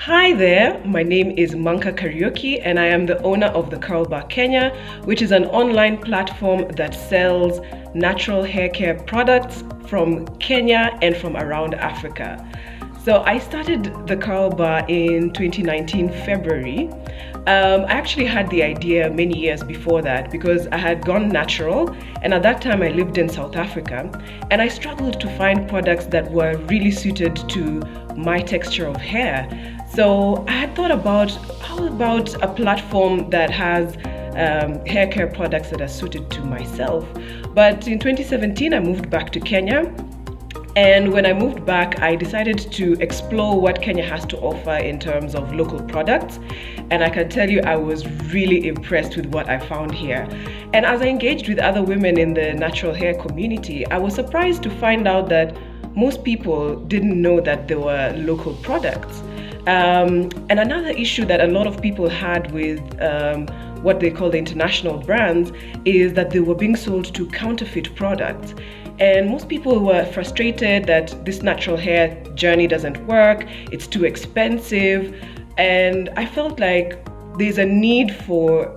Hi there, my name is Manka Kariuki and I am the owner of the CurlBar Kenya, which is an online platform that sells natural hair care products from Kenya and from around Africa. So I started the CurlBar in 2019 February. I actually had the idea many years before that because I had gone natural, and at that time I lived in South Africa and I struggled to find products that were really suited to my texture of hair. So I had thought about how about a platform that has hair care products that are suited to myself. But in 2017 I moved back to Kenya. And when I moved back, I decided to explore what Kenya has to offer in terms of local products. And I can tell you, I was really impressed with what I found here. And as I engaged with other women in the natural hair community, I was surprised to find out that most people didn't know that there were local products. And another issue that a lot of people had with what they call the international brands is that they were being sold to counterfeit products. And most people were frustrated that this natural hair journey doesn't work, it's too expensive. And I felt like there's a need for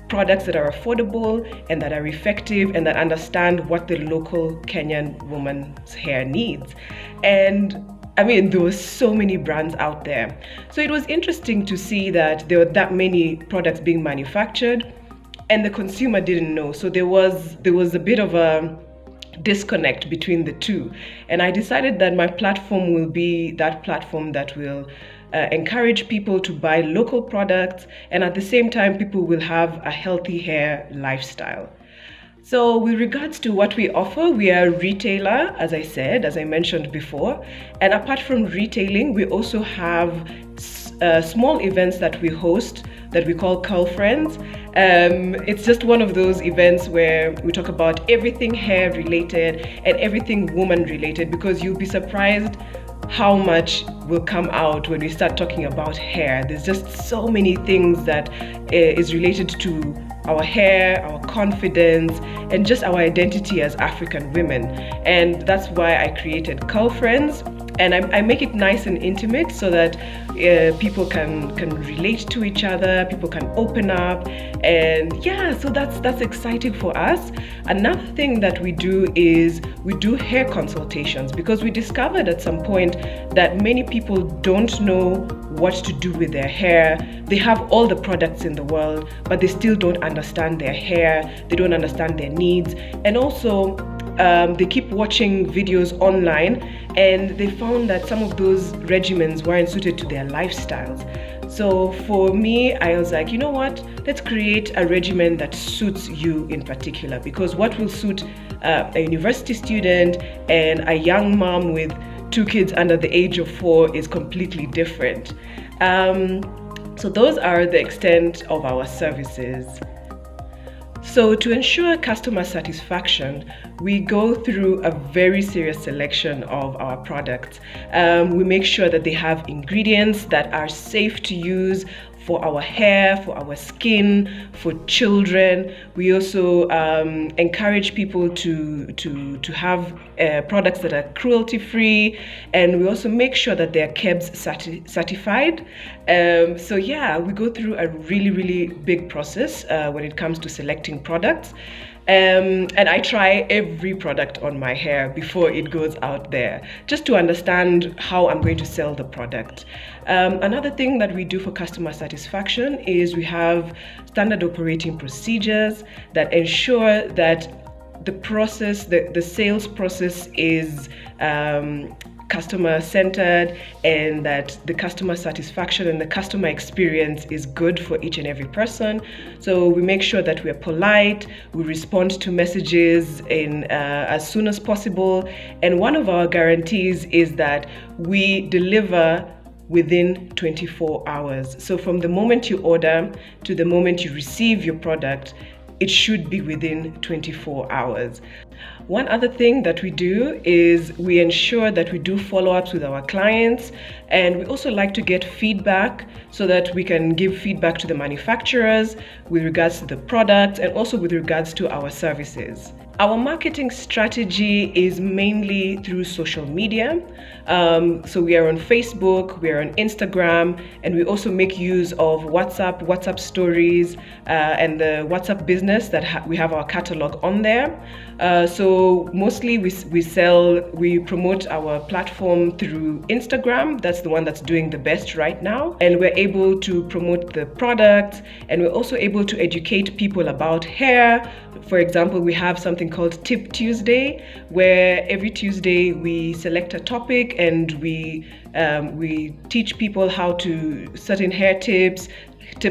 products that are affordable and that are effective and that understand what the local Kenyan woman's hair needs. And I mean, there were so many brands out there. So it was interesting to see that there were that many products being manufactured and the consumer didn't know. So there was a bit of a disconnect between the two. And I decided that my platform will be that platform that will encourage people to buy local products, and at the same time people will have a healthy hair lifestyle. So with regards to what we offer, we are a retailer, as I mentioned before. And apart from retailing, we also have small events that we host that we call Curl Friends. It's just one of those events where we talk about everything hair related and everything woman related, because you'll be surprised how much will come out when we start talking about hair. There's just so many things that is related to our hair, our confidence, and just our identity as African women. And that's why I created Curl Friends. And I make it nice and intimate so that people can relate to each other, people can open up, and yeah, so that's exciting for us. Another thing that we do is we do hair consultations, because we discovered at some point that many people don't know what to do with their hair. They have all the products in the world, but they still don't understand their hair, they don't understand their needs, and also they keep watching videos online and they found that some of those regimens weren't suited to their lifestyles. So for me, I was like, you know what, let's create a regimen that suits you in particular, because what will suit a university student and a young mom with 2 kids under the age of 4 is completely different. So those are the extent of our services. So to ensure customer satisfaction, we go through a very serious selection of our products. We make sure that they have ingredients that are safe to use for our hair, for our skin, for children. We also encourage people to have products that are cruelty-free, and we also make sure that they're KEBS certified. So yeah, we go through a really big process when it comes to selecting products. And I try every product on my hair before it goes out there, just to understand how I'm going to sell the product. Another thing that we do for customer satisfaction is we have standard operating procedures that ensure that the process, the sales process is customer centered, and that the customer satisfaction and the customer experience is good for each and every person. So we make sure that we're polite, we respond to messages in as soon as possible, and one of our guarantees is that we deliver within 24 hours. So from the moment you order to the moment you receive your product, it should be within 24 hours. One other thing that we do is we ensure that we do follow-ups with our clients, and we also like to get feedback so that we can give feedback to the manufacturers with regards to the products and also with regards to our services. Our marketing strategy is mainly through social media. So we are on Facebook, we are on Instagram, and we also make use of WhatsApp stories, and the WhatsApp business that we have our catalog on there. So mostly we promote our platform through Instagram. That's the one that's doing the best right now. And we're able to promote the products, and we're also able to educate people about hair. For example, we have something called Tip Tuesday, where every Tuesday we select a topic and we teach people how to certain hair tips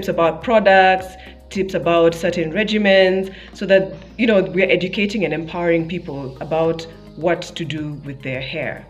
about products, tips about certain regimens, so that we're educating and empowering people about what to do with their hair.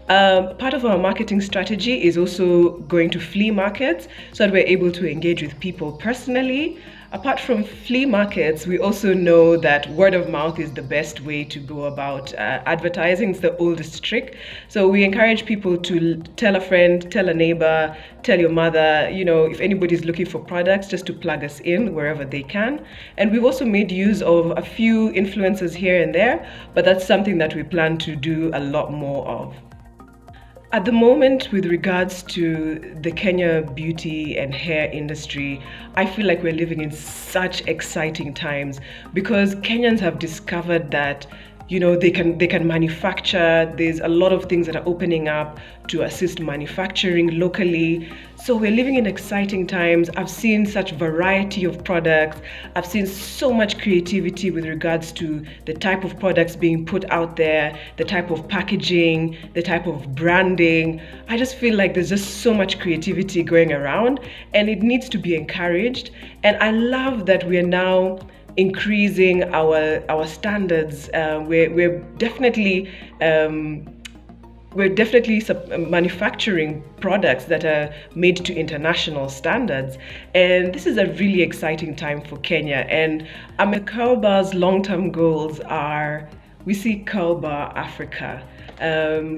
Part of our marketing strategy is also going to flea markets so that we're able to engage with people personally. Apart from flea markets, we also know that word of mouth is the best way to go about advertising. It's the oldest trick. So we encourage people to tell a friend, tell a neighbor, tell your mother, if anybody's looking for products, just to plug us in wherever they can. And we've also made use of a few influencers here and there, but that's something that we plan to do a lot more of. At the moment, with regards to the Kenya beauty and hair industry, I feel like we're living in such exciting times because Kenyans have discovered that they can manufacture. There's a lot of things that are opening up to assist manufacturing locally. So we're living in exciting times. I've seen such variety of products. I've seen so much creativity with regards to the type of products being put out there, the type of packaging, the type of branding. I just feel like there's just so much creativity going around, and it needs to be encouraged. And I love that we are now increasing our standards. We're definitely manufacturing products that are made to international standards, and this is a really exciting time for Kenya. And CurlBar's long-term goals are: we see CurlBar Africa.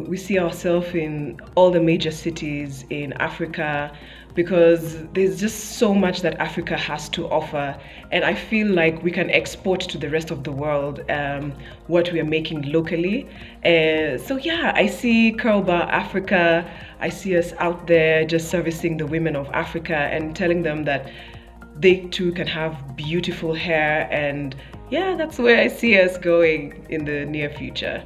We see ourselves in all the major cities in Africa, because there's just so much that Africa has to offer, and I feel like we can export to the rest of the world what we are making locally. So yeah, I see CurlBar Africa. I see us out there just servicing the women of Africa and telling them that they too can have beautiful hair, and yeah, that's where I see us going in the near future.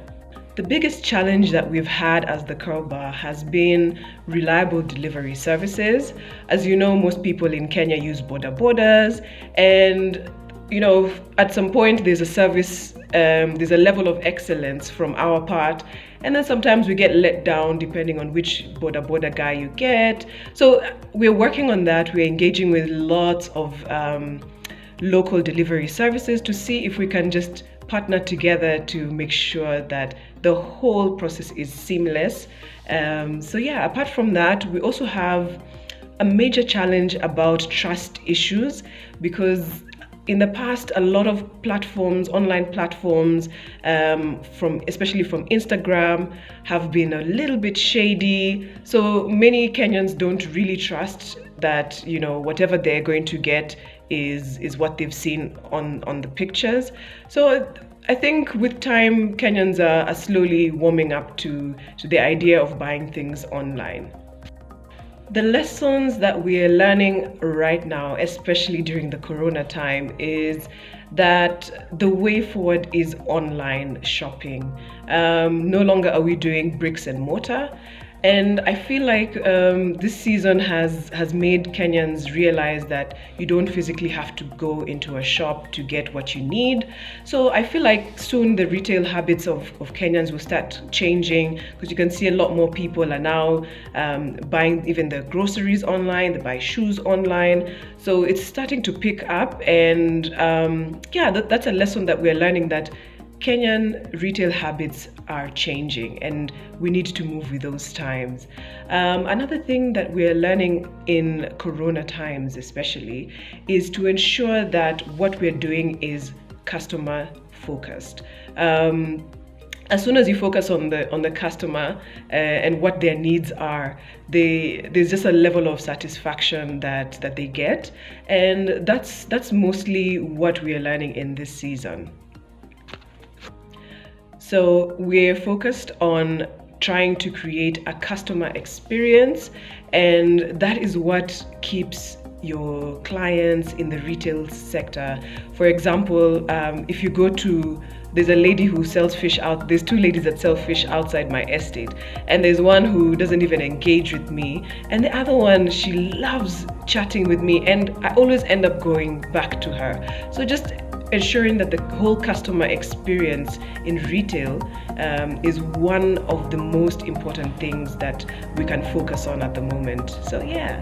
The biggest challenge that we've had as the CurlBar has been reliable delivery services. As you know, most people in Kenya use borders, and at some point there's a service, there's a level of excellence from our part, and then sometimes we get let down depending on which border guy you get. So we're working on that. We're engaging with lots of local delivery services to see if we can just partner together to make sure that the whole process is seamless. So yeah, apart from that, we also have a major challenge about trust issues, because in the past, a lot of platforms, online platforms, especially from Instagram, have been a little bit shady. So many Kenyans don't really trust that whatever they're going to get is what they've seen on the pictures. So I think with time, Kenyans are slowly warming up to the idea of buying things online. The lessons that we are learning right now, especially during the Corona time, is that the way forward is online shopping. No longer are we doing bricks and mortar. And I feel like this season has made Kenyans realize that you don't physically have to go into a shop to get what you need. So I feel like soon the retail habits of Kenyans will start changing, because you can see a lot more people are now buying even the groceries online, they buy shoes online. So it's starting to pick up, and yeah, that's a lesson that we're learning, that Kenyan retail habits are changing and we need to move with those times. Another thing that we're learning in Corona times especially is to ensure that what we're doing is customer focused. As soon as you focus on the customer and what their needs are, there's just a level of satisfaction that they get, and that's mostly what we are learning in this season. So we're focused on trying to create a customer experience, and that is what keeps your clients in the retail sector. For example, if you go to, there's a lady who sells fish out, there's two ladies that sell fish outside my estate, and there's one who doesn't even engage with me, and the other one, she loves chatting with me, and I always end up going back to her. So just ensuring that the whole customer experience in retail is one of the most important things that we can focus on at the moment. So yeah.